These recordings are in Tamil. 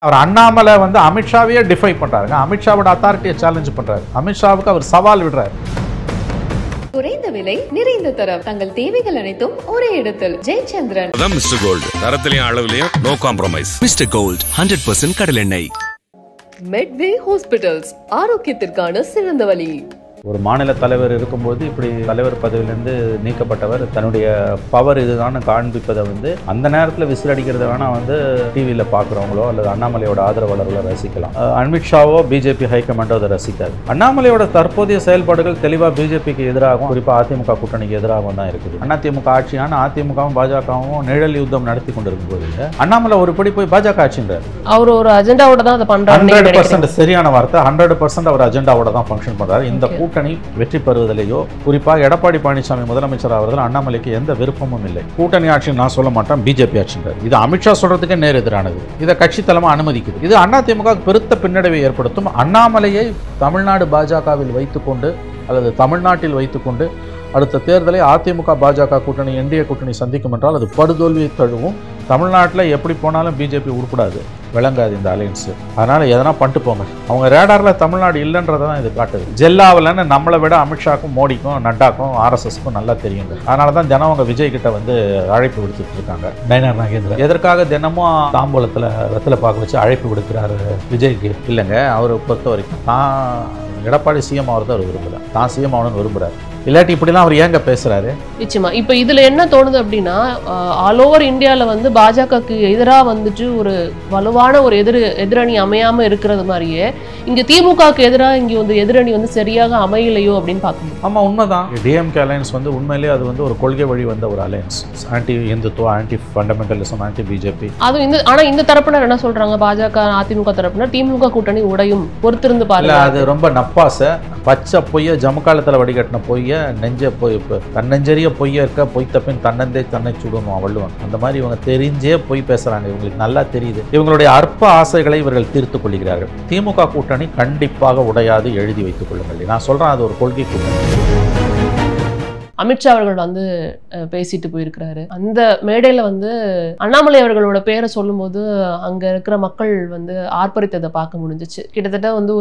அவர் அண்ணாமலை வந்து அமித்ஷாவையே டிஃபை பண்றாருங்க. அமித்ஷாவோட அத்தாரிட்டியை சேலஞ்ச் பண்றாரு. அமித்ஷாவுக்கு அவர் சவால் விடுறாரு. குறைந்த விலை நிறைந்த தரம் தங்கள் தேவைகள் அனைத்தும் ஒரே இடத்தில் ஜெயச்சந்திரன். மிஸ்டர் கோல்ட் தரத்திலையும் அளவுலையும் நோ காம்ப்ரமைஸ். மிஸ்டர் கோல்ட் 100% கடலெண்ணெய். மெட்வே ஹாஸ்பிட்டல்ஸ் ஆரோக்கியத்திற்கான சிறந்த வழி. ஒரு மாநில தலைவர் இருக்கும்போது இப்படி தலைவர் பதவியிலேருந்து நீக்கப்பட்டவர் தன்னுடைய பவர் இதுதான் காண்பிப்பதை வந்து அந்த நேரத்தில் விசிலடிக்கிறத வேணால் வந்து டிவியில் பார்க்குறவங்களோ அல்லது அண்ணாமலையோட ஆதரவாளர்களோ ரசிக்கலாம். அமித்ஷாவோ பிஜேபி ஹைகமாண்டோ அதை ரசிக்காது. அண்ணாமலையோட தற்போதைய செயல்பாடுகள் தெளிவாக பிஜேபிக்கு எதிராகவும் குறிப்பாக அதிமுக கூட்டணிக்கு எதிராகவும் தான் இருக்குது. அதிமுக ஆட்சியான அதிமுகவும் பாஜகவும் நிழல் யுத்தம் நடத்தி கொண்டிருக்கும் போது அண்ணாமலை ஒரு படி போய் பாஜக ஆட்சின்றார். அவர் ஒரு அஜெண்டாவோட தான் அதை பண்றாரு. 100% சரியான வார்த்தை. 100% அவர் அஜெண்டாவோட தான் ஃபங்க்ஷன் பண்றாரு. இந்த கூட்டணி வெற்றி பெறுவதிலேயோ குறிப்பாக எடப்பாடி பழனிசாமி முதலமைச்சர் ஆவதில் அண்ணாமலைக்கு எந்த விருப்பமும் இல்லை. கூட்டணி ஆட்சின்னு நான் சொல்ல மாட்டேன், பிஜேபி ஆட்சின்றார். இது அமித்ஷா சொல்றதுக்கே நேர் எதிரானது. இதை கட்சி தலைமை அனுமதிக்குது. இது அதிமுக பெருத்த பின்னடைவை ஏற்படுத்தும். அண்ணாமலையை தமிழ்நாடு பாஜகவில் வைத்துக்கொண்டு அல்லது தமிழ்நாட்டில் வைத்துக்கொண்டு அடுத்த தேர்தலை அதிமுக பாஜக கூட்டணி என்டிஏ கூட்டணி சந்திக்கும் என்றால் அது படுதோல்வியை தழுவும். தமிழ்நாட்டில் எப்படி போனாலும் பிஜேபி உருப்படாது, விளங்காது இந்த அலையன்ஸு. அதனால் எதனா பண்ணிட்டு போங்க. அவங்க ரேடாரில் தமிழ்நாடு இல்லைன்றதை தான் இது காட்டுது. ஜெல்லாவில்னு நம்மளை விட அமித்ஷாக்கும் மோடிக்கும் நட்டாக்கும் ஆர்எஸ்எஸ்க்கும் நல்லா தெரியுங்க. அதனால தான் தினம் அவங்க விஜய் கிட்ட வந்து அழைப்பு விடுத்துட்டு இருக்காங்க. நயனார் நாகேந்திரன் எதற்காக தினமும் தாம்பூலத்தில் வெத்தலை பார்க்க வச்சு அழைப்பு விடுக்கிறாரு விஜய்க்கு? இல்லைங்க, அவரை பொறுத்த வரைக்கும் தான் எடப்பாடி சிஎம் ஆகிறது அவர் விரும்புகிறார், தான் சிஎம் ஆகணும்னு விரும்புகிறார். இல்லாட்டி இப்படிலாம் அவர் ஏங்க பேசுறாரு? நிச்சயமா இப்ப இதுல என்ன தோணுது அப்படின்னா, ஆல் ஓவர் இந்தியால வந்து பாஜகக்கு எதிராக வந்துட்டு ஒரு வலுவான ஒரு எதிரணி அமையாம இருக்கிறது மாதிரியே இங்க திமுகக்கு எதிராக இங்க வந்து எதிரணி வந்து சரியாக அமையலையோ அப்படின்னு பார்க்கணும். ஆமா, உண்மைதான். டிஎம்கே அலையன்ஸ் வந்து உண்மையிலேயே அது வந்து ஒரு கொள்கை வழி வந்த ஒரு அலையன்ஸ். ஆன்டி இந்துத்துவ, ஆன்டி ஃபண்டமெண்டலிசம், ஆன்டி பிஜேபி. அதுவும் ஆனா இந்த தரப்பினர் என்ன சொல்றாங்க, பாஜக அதிமுக தரப்பினர் திமுக கூட்டணி உடையும், பொறுத்திருந்து பாருங்க. அது ரொம்ப நப்பாசை, பச்சை பொய்ய ஜமக்காலத்தில் வடிகட்டின பொய்ய நெஞ்ச போய் தன்னெஞ்சரிய பொய்ய இருக்க பொய் தப்பின் தன்னந்தே தன்னை சுடணும் வள்ளுவன். அந்த மாதிரி இவங்க தெரிஞ்சே பொய் பேசுறாங்க. இவங்களுக்கு நல்லா தெரியுது. இவங்களுடைய அற்ப ஆசைகளை இவர்கள் தீர்த்துக் கொள்கிறார்கள். திமுக கூட்டணி கண்டிப்பாக உடையாது, எழுதி வைத்துக் கொள்ளுங்கள். நான் சொல்றேன், அது ஒரு கொள்கை கூட்டணி. அமித்ஷா அவர்கள் வந்து பேசிட்டு போயிருக்கிறாரு. அந்த மேடையில வந்து அண்ணாமலை அவர்களோட பேரை சொல்லும்போது அங்க இருக்கிற மக்கள் வந்து ஆர்ப்பரித்ததை பார்க்க முடிஞ்சிச்சு. கிட்டத்தட்ட வந்து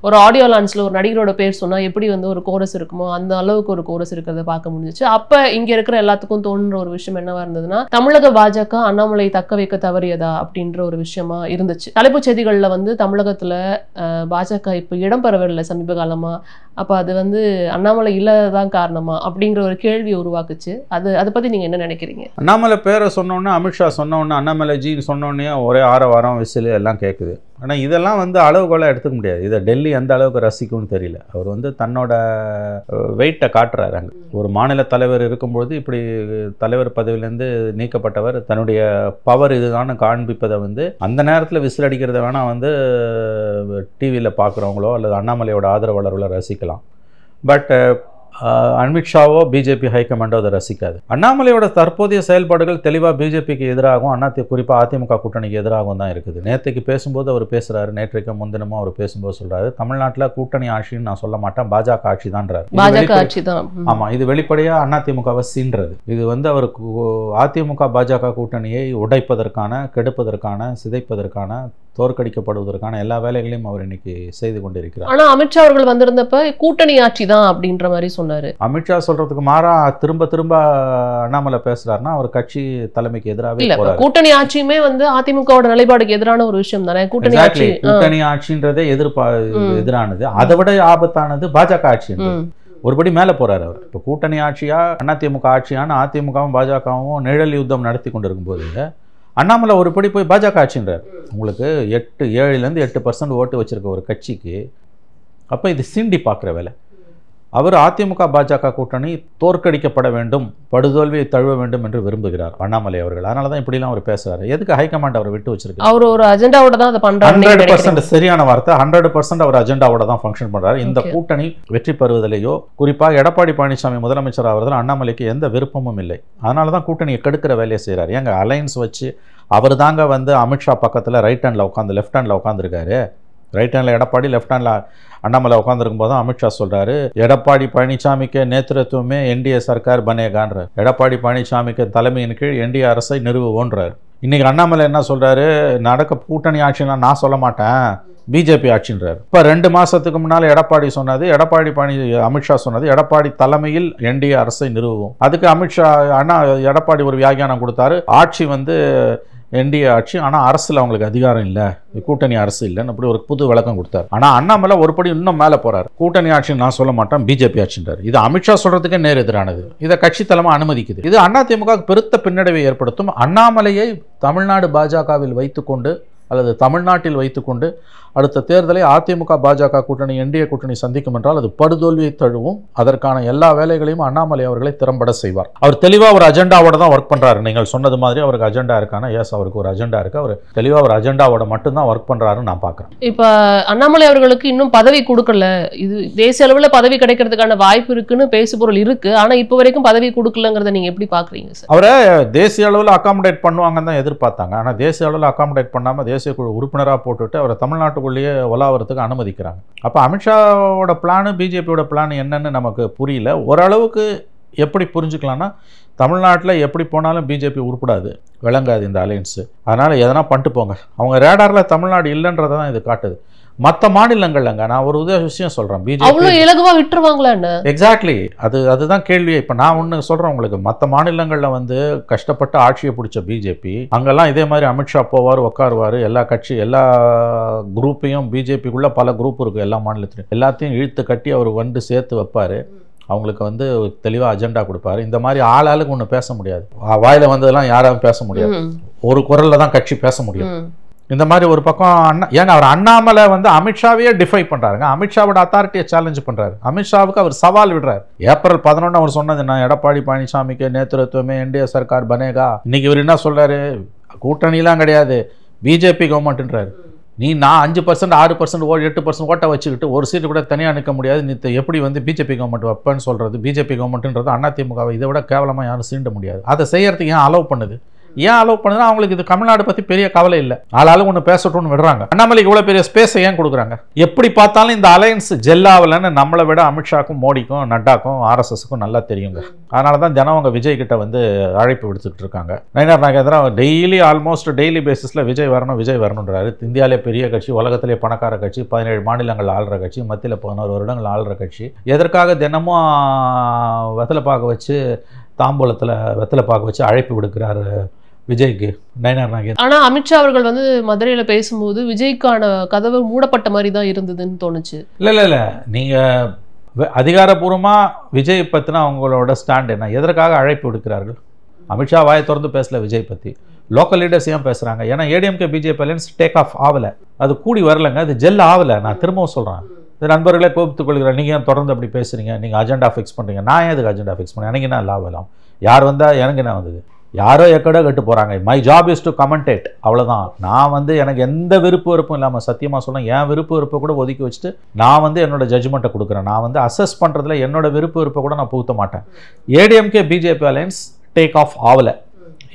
ஒரு ஆடியோ லான்ச்ல ஒரு நடிகரோட பேர் சொன்னா எப்படி வந்து ஒரு கோரஸ் இருக்குமோ அந்த அளவுக்கு ஒரு கோரஸ் இருக்கிறத பார்க்க முடிஞ்சிச்சு. அப்ப இங்க இருக்கிற எல்லாத்துக்கும் தோன்ற ஒரு விஷயம் என்னவா இருந்ததுன்னா, தமிழக பாஜக அண்ணாமலை தக்க வைக்க தவறியதா அப்படின்ற ஒரு விஷயமா இருந்துச்சு. தலைப்புச் செய்திகள்ல வந்து தமிழகத்துல பாஜக இப்ப இடம்பெறவில்லை சமீப காலமா, அப்ப அது வந்து அண்ணாமலை இல்லாததான் காரணமா அப்படிங்கிற ஒரு கேள்வி உருவாக்குச்சு. அதை பத்தி நீங்க என்ன நினைக்கிறீங்க? அண்ணாமலை பேரை சொன்னோன்னே, அமித்ஷா சொன்னோன்னே, அண்ணாமலை ஜின்னு சொன்னோன்னே ஒரே ஆரவாரம் விசில் எல்லாம் கேட்குது. ஆனால் இதெல்லாம் வந்து அளவுகோலாக எடுத்துக்க முடியாது. இதை டெல்லி எந்த அளவுக்கு ரசிக்கும்னு தெரியல. அவர் வந்து தன்னோட வெயிட்டை காட்டுறாரு. அங்கே ஒரு மாநில தலைவர் இருக்கும்போது இப்படி தலைவர் பதவியிலேருந்து நீக்கப்பட்டவர் தன்னுடைய பவர் இதுதான் காண்பிப்பதை வந்து அந்த நேரத்தில் விசில் அடிக்கிறத வேணால் வந்து டிவியில் பார்க்குறவங்களோ அல்லது அண்ணாமலையோட ஆதரவாளர்களோ ரசிக்கலாம். பட் அமித்ஷாவோ பிஜேபி ஹைகமாண்டோ அதை ரசிக்காது. அண்ணாமலையோட தற்போதைய செயல்பாடுகள் தெளிவாக பிஜேபிக்கு எதிராகவும் குறிப்பாக அதிமுக கூட்டணிக்கு எதிராகவும் தான் இருக்குது. நேற்றுக்கு பேசும்போது அவர் பேசுறாரு, நேற்றைக்கு முன்தினமும் அவர் பேசும்போது சொல்றாரு, தமிழ்நாட்டில் கூட்டணி ஆட்சின்னு நான் சொல்ல மாட்டேன், பாஜக ஆட்சி தான்றாரு. பாஜக ஆட்சி தான். ஆமா, இது வெளிப்படையா அதிமுகவை சீன்றது. இது வந்து அவருக்கு அதிமுக பாஜக கூட்டணியை உடைப்பதற்கான, கெடுப்பதற்கான, சிதைப்பதற்கான, தோற்கடிக்கப்படுவதற்கான எல்லா வேலைகளையும் அவர் இன்னைக்கு செய்து கொண்டிருக்கிறார். ஆனா அமித்ஷா அவர்கள் வந்திருந்தப்ப கூட்டணி ஆட்சி தான் அப்படின்ற மாதிரி சொன்னாரு. அமித்ஷா சொல்றதுக்கு மாறா திரும்ப திரும்ப அண்ணாமலை பேசுறாருன்னா அவர் கட்சி தலைமைக்கு எதிராகவே போறாரு. கூட்டணி ஆட்சியுமே வந்து அதிமுகவோட நிலைப்பாடுக்கு எதிரான ஒரு விஷயம் தானே. கூட்டணி ஆட்சின்றதே எதிரானது. அதை விட ஆபத்தானது பாஜக ஆட்சி. ஒருபடி மேல போறாரு அவர். இப்ப கூட்டணி ஆட்சியா அதிமுக ஆட்சியான அதிமுகவும் பாஜகவும் நிழல் யுத்தம் நடத்தி கொண்டிருக்கும் போது அண்ணாமலை ஒரு படி போய் பாஜக ஆட்சின்றார். உங்களுக்கு 7% 8% ஓட்டு வச்சிருக்க ஒரு கட்சிக்கு அப்போ இது சீண்டி பார்க்குற வேலை. அவர் அதிமுக பாஜக கூட்டணி தோற்கடிக்கப்பட வேண்டும், படுதோல்வியை தழுவ வேண்டும் என்று விரும்புகிறார் அண்ணாமலை அவர்கள். அதனால தான் இப்படிலாம் அவர் பேசுறாரு. எதுக்கு ஹைகமாண்ட் அவரை விட்டு வச்சிருக்கு? அவர் ஒரு அஜெண்டாவோட தான் அதை பண்றாரு. 100% சரியான வார்த்தை. 100% அவர் அஜெண்டாவோட தான் ஃபங்க்ஷன் பண்றாரு. இந்த கூட்டணி வெற்றி பெறுவதிலேயோ குறிப்பாக எடப்பாடி பழனிசாமி முதலமைச்சர் ஆவதில் அண்ணாமலைக்கு எந்த விருப்பமும் இல்லை. அதனால தான் கூட்டணியை கெடுக்கிற வேலையை செய்கிறார். ஏங்க அலையன்ஸ் வச்சு அவர் தாங்க வந்து அமித்ஷா பக்கத்தில் ரைட் ஹேண்டில் உட்காந்து லெஃப்ட் ஹேண்டில் உட்காந்துருக்காரு. Right handle Edappadi, left handle Annamalai உட்காந்துருக்கும் போது அமித்ஷா சொல்றாரு, எடப்பாடி பழனிசாமிக்கு நேத்திரத்துவமே என்டிஏ சர்க்கார் பனேகான்றார். எடப்பாடி பழனிசாமிக்கு தலைமையின் கீழ் என்டிஏ அரசை நிறுவுவோன்றார். இன்னைக்கு அண்ணாமலை என்ன சொல்றாரு, நடக்க கூட்டணி ஆட்சினா நான் சொல்ல மாட்டேன், பிஜேபி ஆட்சின்றார். இப்போ 2 மாசத்துக்கு முன்னால் எடப்பாடி சொன்னது, அமித்ஷா சொன்னது, எடப்பாடி தலைமையில் என்டிஏ அரசை நிறுவுவோம். அதுக்கு அமித்ஷா எடப்பாடி ஒரு வியாக்கியானம் கொடுத்தாரு, ஆட்சி வந்து என்டிஏ ஆட்சி, ஆனால் அரசில் அவங்களுக்கு அதிகாரம் இல்லை, கூட்டணி அரசு இல்லைன்னு அப்படி ஒரு புது விளக்கம் கொடுத்தாரு. ஆனால் அண்ணாமலை ஒருபடி இன்னும் மேலே போறாரு, கூட்டணி ஆட்சின்னு நான் சொல்ல மாட்டேன், பிஜேபி ஆட்சின்றார். இது அமித்ஷா சொல்றதுக்கே நேர் எதிரானது. இதை கட்சி தலைமை அனுமதிக்குது. இது அதிமுக பெருத்த பின்னடைவை ஏற்படுத்தும். அண்ணாமலையை தமிழ்நாடு பாஜகவில் வைத்துக்கொண்டு அல்லது தமிழ்நாட்டில் வைத்துக்கொண்டு அடுத்த தேர்தலை அதிமுக பாஜக கூட்டணி என்டிஏ கூட்டணி சந்திக்கும் என்றால் அது படுதோல்வியை தழுவும். அதற்கான எல்லா வேலைகளையும் அண்ணாமலை அவர்களை திறம்பட செய்வார். அவர் தெளிவாக ஒரு அஜெண்டாவோட தான் ஒர்க் பண்றாரு. நீங்கள் சொன்னது மாதிரி அவருக்கு அஜெண்டா இருக்கானா? எஸ், அவருக்கு ஒரு அஜெண்டா இருக்கு. அவர் தெளிவாக ஒரு அஜெண்டாவோட மட்டும்தான் ஒர்க் பண்றாருன்னு நான் பார்க்குறேன். இப்போ அண்ணாமலை அவர்களுக்கு இன்னும் பதவி கொடுக்கல, இது தேசிய அளவில் பதவி கிடைக்கிறதுக்கான வாய்ப்பு இருக்குன்னு பேசுபொருள் இருக்கு, ஆனால் இப்போ வரைக்கும் பதவி கொடுக்கலங்கிறத நீங்க எப்படி பார்க்குறீங்க சார்? அவரை தேசிய அளவில் அகாமடேட் பண்ணுவாங்கன்னு தான் எதிர்பார்த்தாங்க. ஆனால் தேசிய அளவில் அகாமடேட் பண்ணாமல் தேசிய குழு உறுப்பினராக போட்டுட்டு அவரை தமிழ்நாட்டுக்குள்ளேயே உலாவறதுக்கு அனுமதிக்கிறாங்க. அப்போ அமித்ஷாவோட பிளானு பிஜேபியோட பிளான் என்னன்னு நமக்கு புரியல. ஓரளவுக்கு எப்படி புரிஞ்சுக்கலாம்னா, தமிழ்நாட்டில் எப்படி போனாலும் பிஜேபி உருப்படாது, விளங்காது இந்த அலையன்ஸு. அதனால் எதனா பண்ணிட்டு போங்க, அவங்க ரேடாரில் தமிழ்நாடு இல்லைன்றதை தான் இது காட்டுது. மற்ற மாநிலங்கள்லங்க நான் ஒரு விஷயம் சொல்கிறேன், அவ்வளோ இலகுவா விட்டுருவாங்களான்னு. எக்ஸாக்ட்லி, அதுதான் கேள்வியே. இப்போ நான் ஒன்று சொல்கிறேன் உங்களுக்கு, மற்ற மாநிலங்களில் வந்து கஷ்டப்பட்டு ஆட்சியை பிடிச்ச பிஜேபி, அங்கெல்லாம் இதே மாதிரி அமித்ஷா போவார், உட்காருவார், எல்லா குரூப்பையும், பிஜேபிக்குள்ளே பல குரூப் இருக்குது எல்லா மாநிலத்திலையும், எல்லாத்தையும் இழுத்து கட்டி அவர் வந்து சேர்த்து வைப்பார். அவங்களுக்கு வந்து தெளிவாக அஜெண்டா கொடுப்பாரு. இந்த மாதிரி ஆளாளுக்கு ஒன்று பேச முடியாது, வாயில வந்ததெல்லாம் யாராலும் பேச முடியாது, ஒரு குரலில் தான் கட்சி பேச முடியும். இந்த மாதிரி ஒரு பக்கம் ஏங்க அவர் அண்ணாமலை வந்து அமித்ஷாவையே டிஃபை பண்றாருங்க, அமித்ஷாவோட அத்தாரிட்டியை சேலஞ்ச் பண்றாரு, அமித்ஷாவுக்கு அவர் சவால் விடுறாரு. ஏப்ரல் 11 அவர் சொன்னது, நான் எடப்பாடி பழனிசாமிக்கு நேத்திருத்துவமே என்டிஏ சர்க்கார் பனேகா. இன்னைக்கு இவர் என்ன சொல்றாரு, கூட்டணிலாம் கிடையாது, பிஜேபி கவர்மெண்ட்ன்றாரு. நான் 5%, 6%, 8% ஓட்டை வச்சுக்கிட்டு ஒரு சீட்டு கூட தனியாக நிற்க முடியாது, நீ எப்படி வந்து பிஜேபி கவர்மெண்ட் வைப்பேன்னு சொல்றது? பிஜேபி கவர்மெண்ட்ன்றது அதிமுகவை இதை விட கேவலமாக யாரும் சீண்ட முடியாது. அதை செய்யறதுக்கு ஏன் அலோவ் பண்ணுது? ஏன் அலோவ் பண்ணுதுன்னா, அவங்களுக்கு இது தமிழ்நாடு பற்றி பெரிய கவலை இல்லை, ஆளாலும் ஒன்று பேசட்டும்னு விடுறாங்க. அண்ணாமலைக்கு இவ்வளோ பெரிய ஸ்பேஸை ஏன் கொடுக்குறாங்க? எப்படி பார்த்தாலும் இந்த அலையன்ஸ் ஜெல்லாவலன்னு நம்மளை விட அமித்ஷாக்கும் மோடிக்கும் நட்டாக்கும் ஆர்எஸ்எஸ்க்கும் நல்லா தெரியுங்க. அதனால தான் தினம் அவங்க விஜய் கிட்ட வந்து அழைப்பு விடுத்துட்டு இருக்காங்க. Nainar Nagendran daily, almost daily பேசிஸில் விஜய் வரணுன்றாரு. இந்தியாவிலே பெரிய கட்சி, உலகத்திலே பணக்கார கட்சி, 17 மாநிலங்கள் ஆளுற கட்சி, மத்தியில் 11 வருடங்கள் ஆளுற கட்சி, எதற்காக தினமும் வெத்தலை பாக்க வச்சு, தாம்பூலத்தில் வெத்தலை பாக்க வச்சு அழைப்பு விடுக்கிறாரு விஜய்க்கு நயினார் நாகேந்திரன்? ஆனா அமித்ஷா அவர்கள் வந்து மதுரையில பேசும்போது விஜய்க்கான கதவு மூடப்பட்ட மாதிரி தான் இருந்ததுன்னு தோணுச்சு. இல்ல நீங்க அதிகாரப்பூர்வமா விஜய் பத்தினா அவங்களோட ஸ்டாண்ட் என்ன? எதற்காக அழைப்பு விடுக்கிறார்கள்? அமித்ஷா வாயை திறந்து பேசல விஜய் பத்தி, லோக்கல் லீடர்ஸ் ஏன் பேசுறாங்க? ஏன்னா ADMK BJP alliance take off ஆகல, அது கூடி வரலங்க, அது ஜெல் ஆகல. நான் திரும்பவும் சொல்றேன், நண்பர்களே கோபித்துக் கொள்கிறேன், நீங்கள் ஏன் தொடர்ந்து அப்படி பேசுறீங்க? நீங்கள் அஜெண்டா ஃபிக்ஸ் பண்ணுறீங்க, நான் ஏன் அதுக்கு அஜெண்டா ஃபிக்ஸ் பண்ணேன்? எனக்கு என்ன லாபம்? யார் வந்தால் எனக்கு என்ன வந்தது? யாரோ எக்கடோ கட்டு போகிறாங்க. மை ஜாப் இஸ் டு கமெண்டேட், அவ்வளோதான். நான் வந்து எனக்கு எந்த விருப்பு வெறுப்பும் இல்லாமல், சத்தியமாக சொன்னேன், என் விருப்பு வெறுப்பை கூட ஒதுக்கி வச்சுட்டு நான் வந்து என்னோட ஜட்ஜ்மெண்ட்டை கொடுக்குறேன். நான் வந்து அசஸ் பண்ணுறதுல என்னோட விருப்பு வெறுப்பை கூட நான் புகுத்த மாட்டேன். ADMK BJP alliance take off ஆகலை.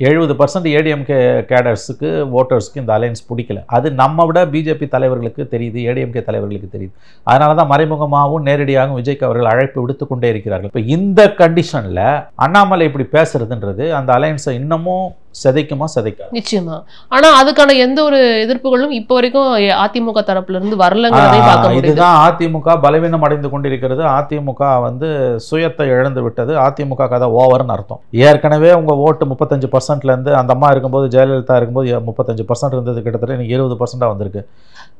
70% ஏடிஎம்கே கேடர்ஸுக்கு, ஓட்டர்ஸுக்கு இந்த அலையன்ஸ் பிடிக்கல. அது நம்ம விட பிஜேபி தலைவர்களுக்கு தெரியுது, ஏடிஎம்கே தலைவர்களுக்கு தெரியுது. அதனால தான் மறைமுகமாகவும் நேரடியாகவும் விஜய்க்கு அவர்கள் அழைப்பு விடுத்து கொண்டே இருக்கிறார்கள். இப்போ இந்த கண்டிஷனில் அண்ணாமலை இப்படி பேசுறதுன்றது அந்த அலையன்ஸை இன்னமும் சிதைக்குமா? சிதைக்காது நிச்சயமா. ஆனா அதுக்கான எந்த ஒரு எதிர்ப்புகளும் இப்போ வரைக்கும் அதிமுக தரப்புல இருந்து வரலங்கிறதை பார்க்க முடியுது. இதுதான் அதிமுக பலவீனம் அடைந்து கொண்டிருக்கிறது. அதிமுக வந்து சுயத்தை இழந்து விட்டது. அதிமுக கதை ஓவர்னு அர்த்தம். ஏற்கனவே உங்க ஓட்டு 35% இருந்து, அந்த அம்மா இருக்கும்போது, ஜெயலலிதா இருக்கும்போது 35% இருந்தது, கிட்டத்தட்ட இன்னைக்கு 20% வந்திருக்கு.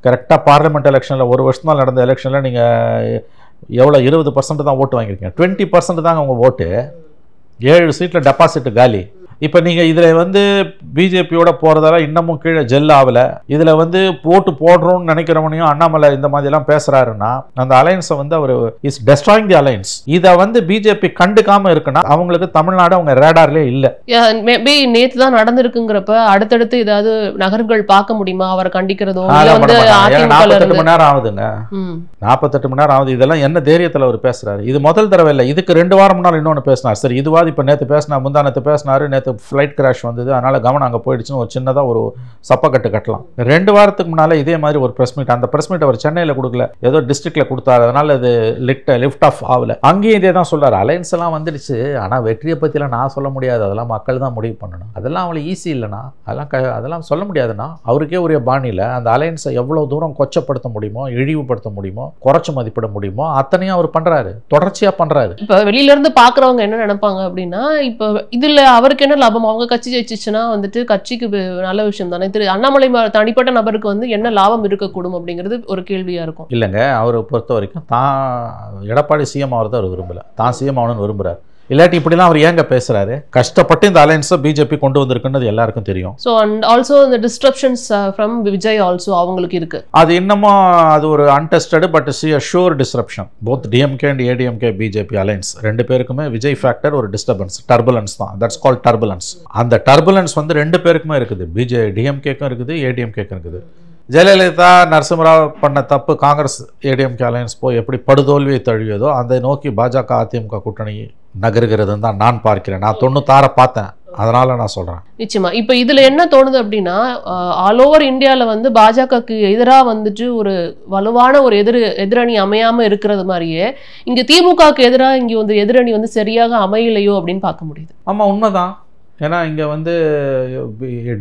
கரெக்டாக பார்லிமெண்ட் எலெக்ஷனில் ஒரு வருஷம் நடந்த எலெக்ஷனில் நீங்கள் எவ்வளோ 20% தான் ஓட்டு வாங்கியிருக்கீங்க. 20% தாங்க உங்கள் ஓட்டு. 7 சீட்டில் டெபாசிட் காலி. இப்போ நீங்கள் இதில் வந்து பிஜேபியோட போகிறதால இன்னமும் கீழே ஜெல் ஆகலை. இதில் வந்து ஓட்டு போடுறோம்னு நினைக்கிறவனையும் அண்ணாமலை இந்த மாதிரிலாம் பேசுகிறாருன்னா, அந்த அலையன்ஸை வந்து அவர் இஸ் டெஸ்ட்ராயிங் தி அலையன்ஸ். இதை வந்து பிஜேபி கண்டுக்காமல் இருக்குன்னா அவங்களுக்கு தமிழ்நாடு அவங்க ரேடார்லேயே இல்லை. மேபி நேற்று தான் நடந்திருக்குங்கிறப்ப அடுத்தடுத்து ஏதாவது நகர்கள் பார்க்க முடியுமா அவரை கண்டிக்கிறதோ? 48 மணி நேரம் ஆகுதுங்க, 48 மணி நேரம் ஆகுது. இதெல்லாம் என்ன தைரியத்தில் அவர் பேசுறாரு? இது முதல் தடவை இல்லை, இதுக்கு 2 வாரம் முன்னால் இன்னொன்று பேசினார். சரி, இதுவாது இப்போ நேற்று பேசினா, முந்தானத்து பேசினாரு, நேற்று நேற்று ஃப்ளைட் கிராஷ் வந்தது, அதனால் கவனம் அங்கே போயிடுச்சுன்னு ஒரு சின்னதாக ஒரு சப்பக்கட்டு கட்டலாம். 2 வாரத்துக்கு முன்னால் இதே மாதிரி ஒரு ப்ரெஸ் மீட், அந்த ப்ரெஸ் மீட் அவர் சென்னையில் கொடுக்கல, ஏதோ டிஸ்ட்ரிக்டில் கொடுத்தாரு, அதனால் அது லிஃப்ட் ஆஃப் ஆகல. அங்கேயும் இதே தான் சொல்கிறார், அலையன்ஸ் எல்லாம் வந்துடுச்சு, ஆனால் வெற்றியை பற்றிலாம் நான் சொல்ல முடியாது, அதெல்லாம் மக்கள் தான் முடிவு பண்ணணும், அதெல்லாம் அவ்வளோ ஈஸி இல்லைண்ணா, அதெல்லாம் சொல்ல முடியாதுண்ணா. அவருக்கே உரிய பாணியில் அந்த அலையன்ஸை எவ்வளோ தூரம் கொச்சப்படுத்த முடியுமோ, இழிவுபடுத்த முடியுமோ, குறைச்சி மதிப்பிட முடியுமோ அத்தனையும் அவர் பண்ணுறாரு, தொடர்ச்சியாக பண்ணுறாரு. இப்போ வெளியிலேருந்து பார்க்குறவங்க என்ன நினைப்பாங்க அப்படின்னா, இப்போ இதில் அவருக்கு என்ன லாபம், அவங்க கட்சி ஜெயிச்சிச்சுன்னா வந்துட்டு கட்சிக்கு நல்ல விஷயம் தானே, அண்ணாமலை தனிப்பட்ட நபருக்கு வந்து என்ன லாபம் இருக்கக்கூடும் அப்படிங்கிறது ஒரு கேள்வியாக இருக்கும். இல்லைங்க, அவரை பொறுத்த வரைக்கும் தான் எடப்பாடி சிஎம் ஆகிறத அவர் விரும்பலை, தான் சிஎம் ஆகணும்னு விரும்புகிறார். இல்லாட்டி இப்படிலாம் அவர் ஏங்க பேசுறாரு? கஷ்டப்பட்டு இந்த அலையன்ஸை பிஜேபி கொண்டு வந்திருக்குன்றது எல்லாருக்கும் தெரியும். ஸோ அண்ட் ஆல்சோ இந்த டிஸ்ட்ரப்ஷன்ஸ் ஃப்ரம் விஜய் ஆல்சோ அவங்களுக்கு இருக்கு. அது இன்னமும் அது ஒரு untested but sure disruption. Both DMK and ADMK BJP alliance 2 பேருக்குமே விஜய் ஃபேக்டர் ஒரு டிஸ்டர்பன்ஸ், டர்புலன்ஸ் தான். That's called turbulence. அந்த டர்புலன்ஸ் வந்து 2 பேருக்குமே இருக்குது, டிஎம்கேக்கும் இருக்குது, ஏடிஎம்கேக்கும் இருக்குது. ஜெயலலிதா நரசிம்மராவ் பண்ண தப்பு காங்கிரஸ் ஏடிஎம்கே அலையன்ஸ் போய் எப்படி படுதோல்வியை தழுவியதோ அதை நோக்கி பாஜக அதிமுக கூட்டணி நகருகிறதுன்னு தான் நான் பார்க்கிறேன். நான் 96 பார்த்தேன், அதனால நான் சொல்றேன். நிச்சயமா இப்போ இதுல என்ன தோணுது அப்படின்னா, ஆல் ஓவர் இந்தியால வந்து பாஜகக்கு எதிராக வந்துட்டு ஒரு வலுவான ஒரு எதிரணி அமையாம இருக்கிறது மாதிரியே இங்க திமுகக்கு எதிராக இங்க வந்து எதிரணி வந்து சரியாக அமையலையோ அப்படின்னு பார்க்க முடியுது. ஆமா, உண்மைதான். ஏன்னா இங்கே வந்து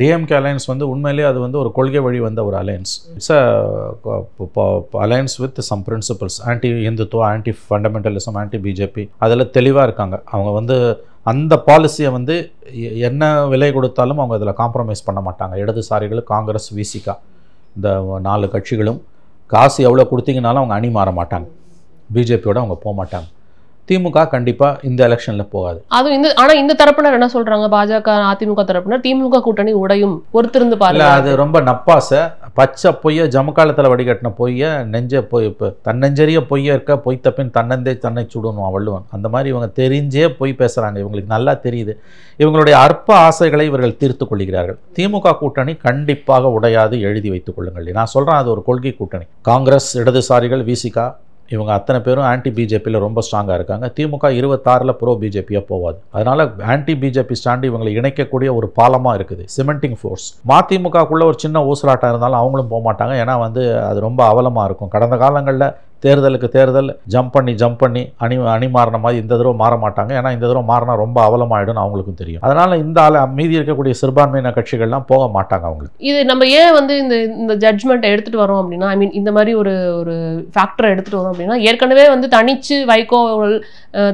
டிஎம்கே அலையன்ஸ் வந்து உண்மையிலேயே அது வந்து ஒரு கொள்கை வழி வந்த ஒரு alliance. It's alliance with some principles, anti Hindutva, anti fundamentalism, anti BJP, அதில் தெளிவாக இருக்காங்க. அவங்க வந்து அந்த பாலிசியை வந்து என்ன விலை கொடுத்தாலும் அவங்க அதில் காம்ப்ரமைஸ் பண்ண மாட்டாங்க. இடதுசாரிகள், காங்கிரஸ், விசிகா, இந்த 4 கட்சிகளும் காசு எவ்வளோ கொடுத்தீங்கனாலும் அவங்க அணி மாற மாட்டாங்க, பிஜேபியோட அவங்க போக மாட்டாங்க. திமுக கண்டிப்பா இந்த எலெக்ஷன்ல போகாது. அது ஆனா இந்த தரப்பினர் என்ன சொல்றாங்க, பாஜக அதிமுக தரப்பினர் திமுக கூட்டணி உடையும், பொறுத்திருந்து பாருங்க. அது ரொம்ப நப்பாச பச்சை பொய்ய, ஜமக்காலத்தில் வடிகட்டின பொய்ய, நெஞ்ச பொய், தன்னெஞ்சரிய பொய்ய இருக்க, பொய் தப்பின் தன்னந்தே தன்னை சுடணும் வள்ளுவன். அந்த மாதிரி இவங்க தெரிஞ்சே பொய் பேசுறாங்க. இவங்களுக்கு நல்லா தெரியுது, இவங்களுடைய அற்ப ஆசைகளை இவர்கள் தீர்த்து கொள்கிறார்கள். திமுக கூட்டணி கண்டிப்பாக உடையாது, எழுதி வைத்துக் கொள்ளுங்கள். நான் சொல்றேன், அது ஒரு கொள்கை கூட்டணி. காங்கிரஸ், இடதுசாரிகள், விசிகா, இவங்க அத்தனை பேரும் ஆன்டி பிஜேபியில் ரொம்ப ஸ்ட்ராங்காக இருக்காங்க. திமுக 26 ப்ரோ பிஜேபியாக போவாது. அதனால் ஆன்டி பிஜேபி ஸ்டாண்டு இவங்களை இணைக்கக்கூடிய ஒரு பாலமாக இருக்குது, சிமெண்டிங் ஃபோர்ஸ். மதிமுகக்குள்ளே ஒரு சின்ன ஊசலாட்டம் இருந்தாலும் அவங்களும் போக மாட்டாங்க. ஏன்னா வந்து அது ரொம்ப அவலமாக இருக்கும். கடந்த காலங்களில் தேர்தலுக்கு தேர்தல் ஜம்ப் பண்ணி அணி மாறின மாதிரி இந்த தடவை மாற மாட்டாங்க. ஏன்னா இந்த தடவை மாறினா ரொம்ப அவலமாயிடும் அவங்களுக்கும் தெரியும். அதனால இந்த மீதி இருக்கக்கூடிய சிறுபான்மையின கட்சிகள்லாம் போக மாட்டாங்க அவங்களுக்கு. இது நம்ம ஏன் வந்து இந்த ஜட்ஜ்மெண்ட்டை எடுத்துட்டு வரோம் அப்படின்னா, ஐ மீன் இந்த மாதிரி ஒரு ஃபேக்டரை எடுத்துட்டு வரோம் அப்படின்னா, ஏற்கனவே வந்து தனிச்சு வைகோ அவர்கள்,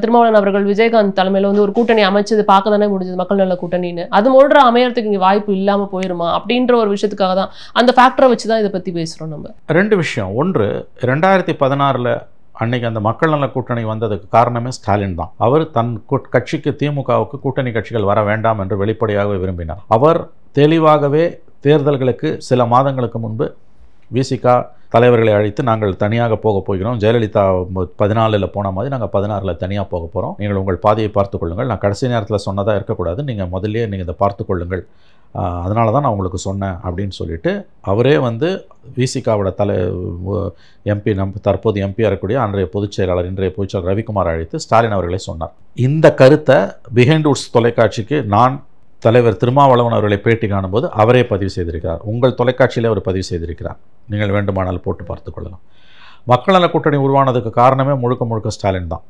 திருமாவளவன் அவர்கள், விஜயகாந்த் தலைமையில் வந்து ஒரு கூட்டணி அமைச்சது பார்க்க தானே முடிஞ்சது, மக்கள் நல கூட்டணின்னு. அது போன்ற அமையறதுக்கு இங்கே வாய்ப்பு இல்லாமல் போயிருமா அப்படின்ற ஒரு விஷயத்துக்காக தான், அந்த ஃபேக்டரை வச்சு தான் இதை பற்றி பேசுகிறோம் நம்ம. 2 விஷயம். ஒன்று, 2016 அன்னைக்கு அந்த மக்கள் நல கூட்டணி வந்ததுக்கு காரணமே ஸ்டாலின் தான். அவர் தன் கட்சிக்கு, திமுகவுக்கு கூட்டணி கட்சிகள் வர வேண்டாம் என்று வெளிப்படையாக விரும்பினார். அவர் தெளிவாகவே தேர்தல்களுக்கு சில மாதங்களுக்கு முன்பு விசிகா தலைவர்களை அழைத்து நாங்கள் தனியாக போக போகிறோம், ஜெயலலிதா 14 போன மாதிரி நாங்கள் 16 தனியாக போக போகிறோம், நீங்கள் உங்கள் பாதையை பார்த்து கொள்ளுங்கள், நான் கடைசி நேரத்தில் சொன்னதாக இருக்கக்கூடாது, நீங்கள் முதல்லையே நீங்கள் இதை பார்த்து கொள்ளுங்கள், அதனால தான் நான் உங்களுக்கு சொன்னேன் அப்படின்னு சொல்லிட்டு அவரே வந்து விசிகாவோட எம்பி, தற்போது எம்பியாக இருக்கக்கூடிய அன்றைய பொதுச் செயலாளர், இன்றைய பொதுச் செயலாளர் ரவிக்குமார் அழைத்து ஸ்டாலின் அவர்களை சொன்னார். இந்த கருத்தை பிஹைண்ட் வுட்ஸ் தொலைக்காட்சிக்கு நான் தலைவர் திருமாவளவன் அவர்களை பேட்டி காணும்போது அவரே பதிவு செய்திருக்கிறார். உங்கள் தொலைக்காட்சியிலே அவர் பதிவு செய்திருக்கிறார், நீங்கள் வேண்டுமானால் போட்டு பார்த்து கொள்ளலாம். மக்கள் நல கூட்டணி உருவானதுக்கு காரணமே முழுக்க ஸ்டாலின் தான்.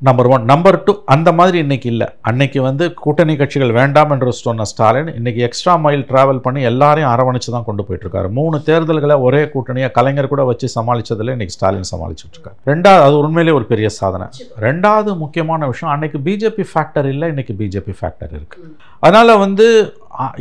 நம்பர் 1. நம்பர் 2, அந்த மாதிரி இன்னைக்கு இல்லை. அன்னைக்கு வந்து கூட்டணி கட்சிகள் வேண்டாம் என்று சொன்ன ஸ்டாலின் இன்னைக்கு எக்ஸ்ட்ரா மைல் டிராவல் பண்ணி எல்லாரையும் அரவணைச்சு தான் கொண்டு போயிட்டு இருக்காரு. 3 தேர்தல்களை ஒரே கூட்டணியை கலைஞர் கூட வச்சு சமாளிச்சதில் இன்னைக்கு ஸ்டாலின் சமாளிச்சுட்டு இருக்காரு. 2வது, அது உண்மையிலே ஒரு பெரிய சாதனை. 2வது முக்கியமான விஷயம், அன்னைக்கு பிஜேபி ஃபேக்டர் இல்லை, இன்னைக்கு பிஜேபி ஃபேக்டர் இருக்கு. அதனால வந்து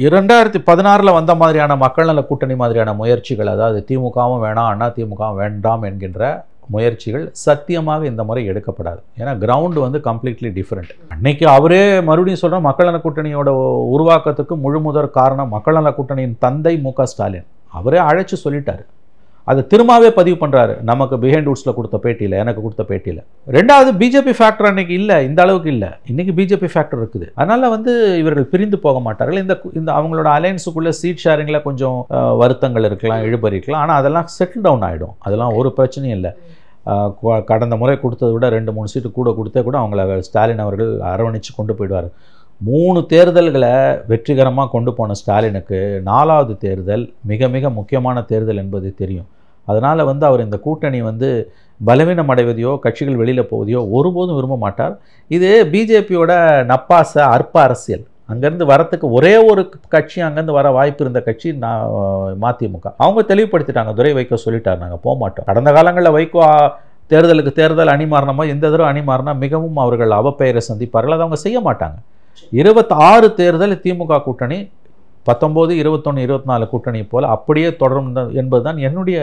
2016 வந்த மாதிரியான மக்கள் நல கூட்டணி மாதிரியான முயற்சிகள், அதாவது திமுகவும் வேணாம், அண்ணா திமுகவும் வேண்டாம் என்கின்ற முயற்சிகள் சத்தியமாக இந்த முறை எடுக்கப்படாது. ஏன்னா கிரவுண்டு வந்து கம்ப்ளீட்லி டிஃப்ரெண்ட். அன்னைக்கு அவரே மறுபடியும் சொல்கிறேன், மக்கள் நல கூட்டணியோட உருவாக்கத்துக்கு முழுமுதற் காரணம் மக்கள் நல கூட்டணியின் தந்தை மு.க. ஸ்டாலின். அவரே அழைச்சி சொல்லிட்டாரு, அதை திரும்பவே பதிவு பண்ணுறாரு நமக்கு பிஹைண்ட் வுட்ஸில் கொடுத்த பேட்டியில், எனக்கு கொடுத்த பேட்டியில். 2வது, பிஜேபி ஃபேக்டர் அன்னைக்கு இல்லை, இந்த அளவுக்கு இல்லை, இன்னைக்கு பிஜேபி ஃபேக்டர் இருக்குது. அதனால் வந்து இவர்கள் பிரிந்து போக மாட்டார்கள். இந்த அவங்களோட அலையன்ஸுக்குள்ளே சீட் ஷேரிங்கில் கொஞ்சம் வருத்தங்கள் இருக்கலாம், இழுபறிக்கலாம், ஆனால் அதெல்லாம் செட்டில் டவுன் ஆகிடும், அதெல்லாம் ஒரு பிரச்சனையும் இல்லை. கடந்த முறை கொடுத்ததை விட 2-3 சீட்டு கூட கொடுத்தே கூட அவங்கள ஸ்டாலின் அவர்கள் அரவணைச்சு கொண்டு போயிடுவார். 3 தேர்தல்களை வெற்றிகரமாக கொண்டு போன ஸ்டாலினுக்கு 4வது தேர்தல் மிக மிக முக்கியமான தேர்தல் என்பது தெரியும். அதனால் அவர் இந்த கூட்டணி பலவீனம் அடைவதையோ கட்சிகள் வெளியில் போவதையோ ஒருபோதும் விரும்ப மாட்டார். இது பிஜேபியோட நப்பாச அற்ப அரசியல். அங்கேருந்து வரத்துக்கு ஒரே ஒரு கட்சி அங்கேருந்து வர வாய்ப்பு இருந்த கட்சி மதிமுக. அவங்க தெளிவுபடுத்திட்டாங்க, துரை வைகோ சொல்லிட்டார் நாங்கள் போக மாட்டோம். கடந்த காலங்களில் வைகோ தேர்தலுக்கு தேர்தல் அணி மாறினமோ எந்த தடவை அணி மாறினா மிகவும் அவர்கள் அவப்பெயரை சந்திப்பார்கள். அதை அவங்க செய்ய மாட்டாங்க. 26 தேர்தல் திமுக கூட்டணி 19, 21, 24 கூட்டணி போல அப்படியே தொடரும் என்பதுதான் என்னுடைய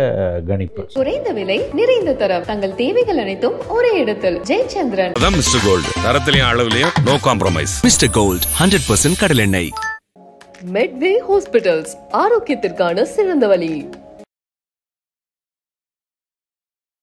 கணிப்பு. குறைந்த விலை நிறைந்த தரம் தங்கள் தேவைகள் அனைத்தும் ஒரே இடத்தில். ஜெயச்சந்திரன். அதான் மிஸ்டர் கோல்டு. தரத்திலையும் அளவுலையும் நோ காம்ப்ரமைஸ். மிஸ்டர் கோல்ட் 100% கடலெண்ணெய். மெட்வே ஹாஸ்பிட்டல்ஸ், ஆரோக்கியத்திற்கான சிறந்த வழி.